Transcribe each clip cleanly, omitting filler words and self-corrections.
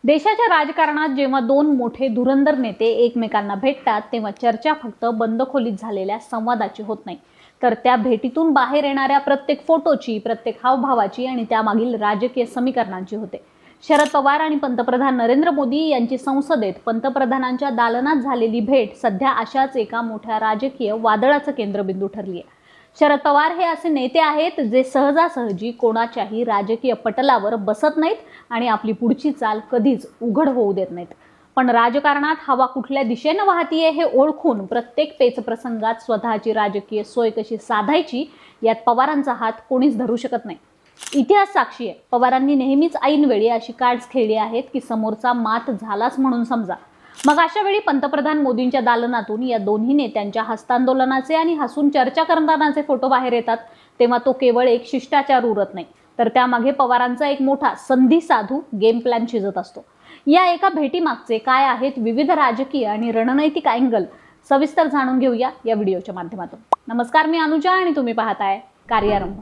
देशाच्या राजकारणात जेव्हा दोन मोठे धुरंधर नेते एकमेकांना भेटतात तेव्हा चर्चा फक्त बंद खोलीत झालेल्या संवादाची होत नाही, तर त्या भेटीतून बाहेर येणाऱ्या प्रत्येक फोटोची, प्रत्येक हावभावाची आणि त्यामागील राजकीय समीकरणांची होते. शरद पवार आणि पंतप्रधान नरेंद्र मोदी यांची संसदेत पंतप्रधानांच्या दालनात झालेली भेट सध्या अशाच एका मोठ्या राजकीय वादळाचं केंद्रबिंदू ठरली आहे. शरद पवार हे असे नेते आहेत जे सहजासहजी कोणाच्याही राजकीय पटलावर बसत नाहीत आणि आपली पुढची चाल कधीच उघड होऊ देत नाहीत. पण राजकारणात हवा कुठल्या दिशेनं वाहतीये हे ओळखून प्रत्येक पेचप्रसंगात स्वतःची राजकीय सोय कशी साधायची यात पवारांचा हात कोणीच धरू शकत नाही. इतिहास साक्षी आहे. पवारांनी नेहमीच ऐनवेळी अशी कार्ड्स खेळली आहेत की समोरचा मात झालाच म्हणून समजा. मग अशा वेळी पंतप्रधान मोदींच्या दालनातून या दोन्ही नेत्यांच्या हस्तांदोलनाचे आणि हसून चर्चा करतानाचे फोटो बाहेर येतात तेव्हा तो केवळ एक शिष्टाचार उरत नाही, तर त्यामागे पवारांचा एक मोठा संधी साधू गेम प्लॅन शिजत असतो. या एका भेटीमागचे काय आहेत विविध राजकीय आणि रणनैतिक अँगल सविस्तर जाणून घेऊया या व्हिडिओच्या माध्यमातून. नमस्कार, मी अनुजा आणि तुम्ही पाहताय कार्यारंभ.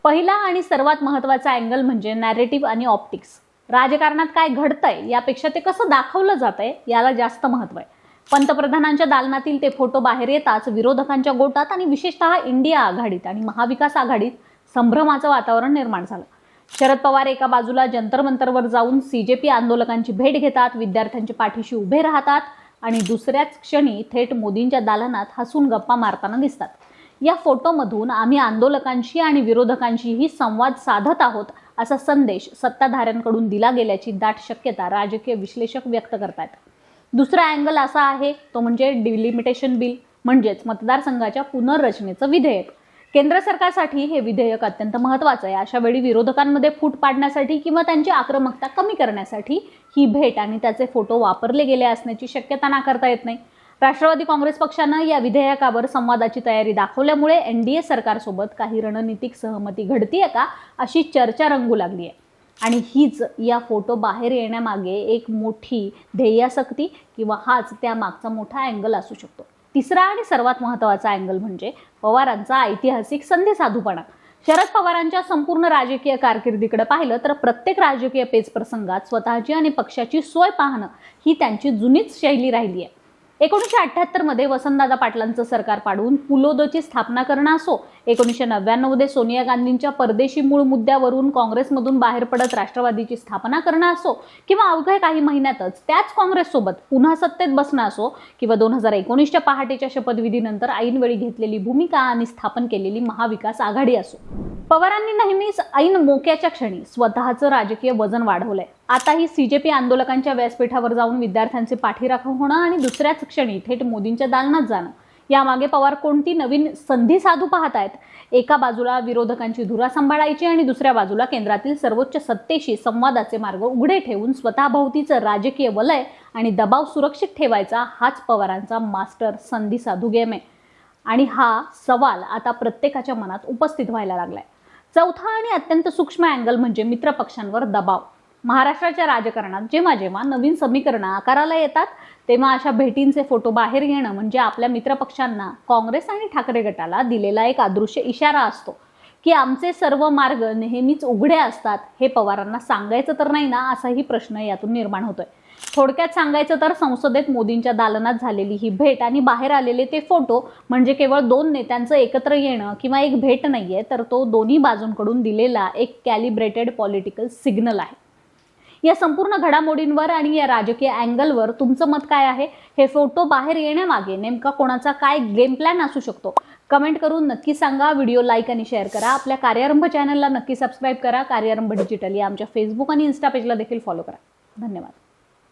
पहिला आणि सर्वात महत्त्वाचा अँगल म्हणजे नॅरेटिव्ह आणि ऑप्टिक्स. राजकारणात काय घडतंय यापेक्षा ते कसं दाखवलं जातंय याला जास्त महत्त्व आहे. पंतप्रधानांच्या दालनातील ते फोटो बाहेर येताच विरोधकांच्या गोटात आणि विशेषतः इंडिया आघाडीत आणि महाविकास आघाडीत संभ्रमाचं वातावरण निर्माण झालं. शरद पवार एका बाजूला जंतर मंतरवर जाऊन CJP आंदोलकांची भेट घेतात, विद्यार्थ्यांच्या पाठीशी उभे राहतात आणि दुसऱ्याच क्षणी थेट मोदींच्या दालनात हसून गप्पा मारताना दिसतात. या फोटोमधून आम्ही आंदोलकांशी आणि विरोधकांशीही संवाद साधत आहोत असा संदेश सत्ताधाऱ्यांकडून दिला गेल्याची दाट शक्यता राजकीय विश्लेषक व्यक्त करतात. दुसरा अँगल असा आहे तो म्हणजे डिलिमिटेशन बिल, म्हणजेच मतदारसंघाच्या पुनर्रचनेचं विधेयक. केंद्र सरकारसाठी हे विधेयक अत्यंत महत्त्वाचं आहे. अशा वेळी विरोधकांमध्ये फूट पाडण्यासाठी किंवा त्यांची आक्रमकता कमी करण्यासाठी ही भेट आणि त्याचे फोटो वापरले गेले असण्याची शक्यता नाकारता येत नाही. राष्ट्रवादी काँग्रेस पक्षानं या विधेयकावर संवादाची तयारी दाखवल्यामुळे NDA सरकारसोबत काही रणनीतिक सहमती घडतीये का अशी चर्चा रंगू लागली आहे. आणि हीच या फोटो बाहेर येण्यामागे एक मोठी ध्येयासक्ती किंवा हाच त्यामागचा मोठा अँगल असू शकतो. तिसरा आणि सर्वात महत्त्वाचा अँगल म्हणजे पवारांचा ऐतिहासिक संधी साधूपणा. शरद पवारांच्या संपूर्ण राजकीय कारकिर्दीकडे पाहिलं तर प्रत्येक राजकीय पेचप्रसंगात स्वतःची आणि पक्षाची सोय पाहणं ही त्यांची जुनीच शैली राहिली आहे. 1978 मध्ये वसंतदादा पाटलांचं सरकार पाडून पुलोदची स्थापना करणं असो, 1999 मध्ये सोनिया गांधींच्या परदेशी मूळ मुद्द्यावरून काँग्रेसमधून बाहेर पडत राष्ट्रवादीची स्थापना करणं असो, किंवा अवघ्या काही महिन्यातच त्याच काँग्रेससोबत पुन्हा सत्तेत बसणं असो, किंवा 2019च्या पहाटेच्या शपथविधीनंतर ऐनवेळी घेतलेली भूमिका आणि स्थापन केलेली महाविकास आघाडी असो, पवारांनी नेहमीच ऐन मोक्याच्या क्षणी स्वतःचं राजकीय वजन वाढवलंय. आताही CJP आंदोलकांच्या व्यासपीठावर जाऊन विद्यार्थ्यांचे पाठीराखण होणं आणि दुसऱ्याच क्षणी थेट मोदींच्या दालनात जाणं, यामागे पवार कोणती नवीन संधी साधू पाहतायत? एका बाजूला विरोधकांची धुरा सांभाळायची आणि दुसऱ्या बाजूला केंद्रातील सर्वोच्च सत्तेशी संवादाचे मार्ग उघडे ठेवून स्वतःभोवतीचं राजकीय वलय आणि दबाव सुरक्षित ठेवायचा हाच पवारांचा मास्टर संधी साधू गेम आहे. आणि हा सवाल आता प्रत्येकाच्या मनात उपस्थित व्हायला लागलाय. चौथा आणि अत्यंत सूक्ष्म अँगल म्हणजे मित्रपक्षांवर दबाव. महाराष्ट्राच्या राजकारणात जेव्हा जेव्हा नवीन समीकरणं आकाराला येतात तेव्हा अशा भेटींचे फोटो बाहेर येणं म्हणजे आपल्या मित्रपक्षांना, काँग्रेस आणि ठाकरे गटाला दिलेला एक अदृश्य इशारा असतो की आमचे सर्व मार्ग नेहमीच उघडे असतात. हे पवारांना सांगायचं तर नाही ना, असाही प्रश्न यातून निर्माण होतोय. थोडक्यात सांगायचं तर संसदेत मोदींच्या दालनात झालेली ही भेट आणि बाहेर आलेले ते फोटो म्हणजे केवळ दोन नेत्यांचं एकत्र येणं किंवा एक भेट नाहीये, तर तो दोन्ही बाजूंकडून दिलेला एक कॅलिब्रेटेड पॉलिटिकल सिग्नल आहे. या संपूर्ण घडामोडींवर आणि या राजकीय अँगलवर तुमचं मत काय आहे? हे फोटो बाहेर येण्यामागे नेमका कोणाचा काय गेम प्लॅन असू शकतो? कमेंट करून नक्की सांगा. व्हिडिओ लाईक आणि शेअर करा. आपल्या कार्यारंभ चॅनलला नक्की सबस्क्राईब करा. कार्यारंभ डिजिटल या आमच्या Facebook आणि Insta पेजला देखील फॉलो करा. धन्यवाद.